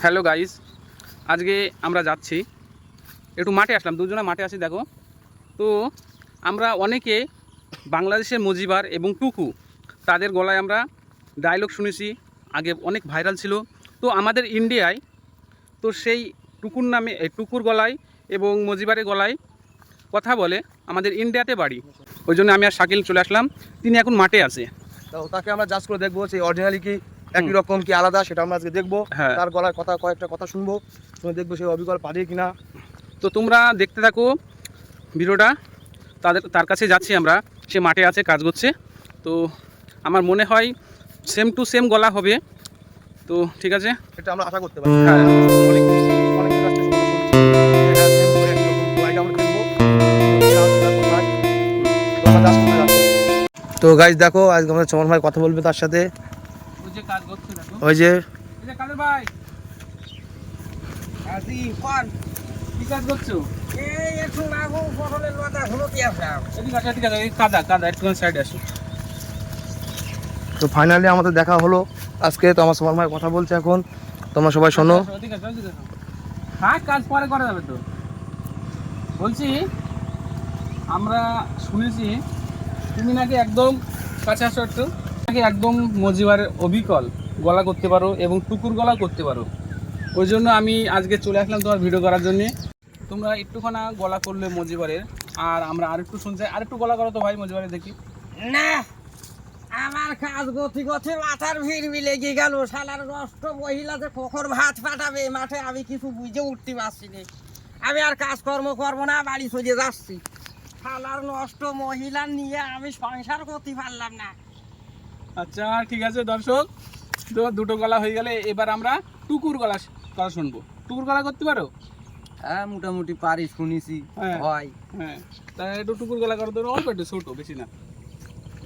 Hello guys, আজকে আমরা যাচ্ছি একটু মাঠে আসলাম, দুজনে মাঠে আসি। দেখো তো আমরা অনেকে বাংলাদেশের মজিবার এবং টুকু তাদের গলায় আমরা ডায়লগ শুনেছি, আগে অনেক ভাইরাল ছিল। তো আমাদের ইন্ডিয়ায় তো সেই টুকুর নামে টুকুর গলায় এবং মজিবারের গলায় কথা বলে আমাদের ইন্ডিয়াতে বাড়ি। ওই জন্য আমি আর শাকিল চলে আসলাম, তিনি এখন মাঠে আছে। তো তাকে আমরা জাজ করে দেখবো সেই অরিজিনালি কি একই রকম কি আলাদা, সেটা আমরা আজকে দেখবো। হ্যাঁ, তার গলার কথা কয়েকটা কথা শুনবো, শুনে দেখবো সেই অবিকল পারে কিনা। তো তোমরা দেখতে থাকো ভিডিওটা। তার কাছে যাচ্ছি আমরা, সে মাঠে আছে, কাজ করছে। তো আমার মনে হয় সেম টু সেম গলা হবে। তো ঠিক আছে, এটা আমরা আশা করতে পারি। হ্যাঁ, অনেক অনেক কাছ থেকে শুনছি যে হ্যাঁ সেম করে একই রকম। তো এটা আমরা দেখবো। তো গাইজ দেখো, আজকে আমাদের চমন ভাই কথা বলবে তার সাথে। ওই যে কাজ করছে, দেখো ওই যে এই যে কাদের ভাই আসি কোন কি কাজ করছো? এই একটু লাগু পটলের লতা হলুদ আসলাম। এদিকে আসো, এদিকে আসো, এই কাদা কাদা একটু সাইডে আসো। তো ফাইনালি আমাদের দেখা হলো আজকে। তো আমার চমন ভাই কথা বলছে এখন, তোমরা সবাই শোনো। এদিকে আসো, এদিকে আসো। হ্যাঁ, কাজ পরে করা যাবে। তো বলছি আমরা শুনেছি তুমি নাকি একদম কাছে আসো একটু, নাকি একদম মজিবারের অবিকল গলা করতে পারো এবং টুকুর গলা করতে পারো। ওই জন্য আমি আজকে চলে আসলাম তোমার ভিডিও করার জন্যে। তোমরা একটুখানা গলা করলে মজিবারের, আর আমরা আরেকটু শুনছি, আরেকটু গলা করো তো ভাই মজিবারের দেখি। না, আমার কাজ গতি গতি মাথার ভিড় লেগে গেল। শালার নষ্ট মহিলা যে কখন ভাত পাঠাবে মাঠে আমি কিছু বুঝে উঠতে পারছি না। আমি আর কাজকর্ম করবো না, বাড়ি চলে যাচ্ছি। শালার নষ্ট মহিলা নিয়ে আমি সংসার করতে পারলাম না। আচ্ছা ঠিক আছে দর্শক, তো দুটো গলা হয়ে গেলে এবার আমরা টুকুর গলা কথা শুনবো। টুকুর গলা করতে পারো? হ্যাঁ, মোটামুটি পারি, শুনেছি হয়। হ্যাঁ, তা একটু টুকুর গলা করো তো, অল্প একটু ছোট, বেশি না।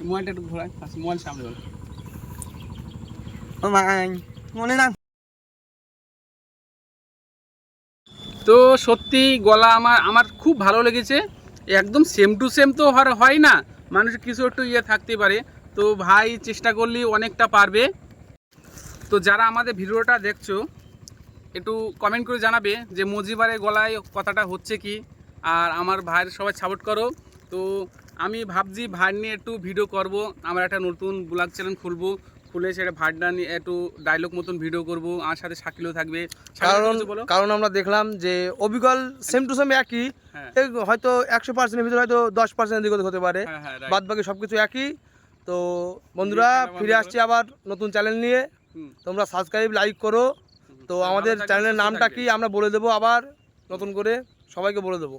মোবাইলটা একটু ঘোরায়, আচ্ছা মোবাইল সামনে বলো। মনে না। তো সত্যি গলা আমার খুব ভালো লেগেছে। একদম সেম টু সেম তো হয় না, মানুষের কিছু একটু ইয়ে থাকতে পারে। তো ভাই চেষ্টা করলে অনেকটা পারবে। তো যারা আমাদের ভিডিওটা দেখছো একটু কমেন্ট করে জানাবে যে মজিবারের গলায় কথাটা হচ্ছে কি, আর আমার ভাইয়ের সবাই সাপোর্ট করো। তো আমি ভাবছি ভাই নিয়ে একটু ভিডিও করব, আমরা একটা নতুন ব্লগ চ্যানেল খুলবো, খুলে সেটা ভাইটা নিয়ে একটু ডায়লগ মতন ভিডিও করব, আর সাথে শাকিলও থাকবে। কারণ আমরা দেখলাম যে অবিকল সেম টু সেম একই। হয়তো 100%-এর ভিতরে হয়তো 10% এদিক ওদিক হতে পারে, বাদ বাকি সবকিছু একই। তো বন্ধুরা ফিরে আসছি আবার নতুন চ্যানেল নিয়ে। তোমরা সাবস্ক্রাইব লাইক করো। তো আমাদের চ্যানেলের নামটা কি আমরা বলে দেবো, আবার নতুন করে সবাইকে বলে দেবো।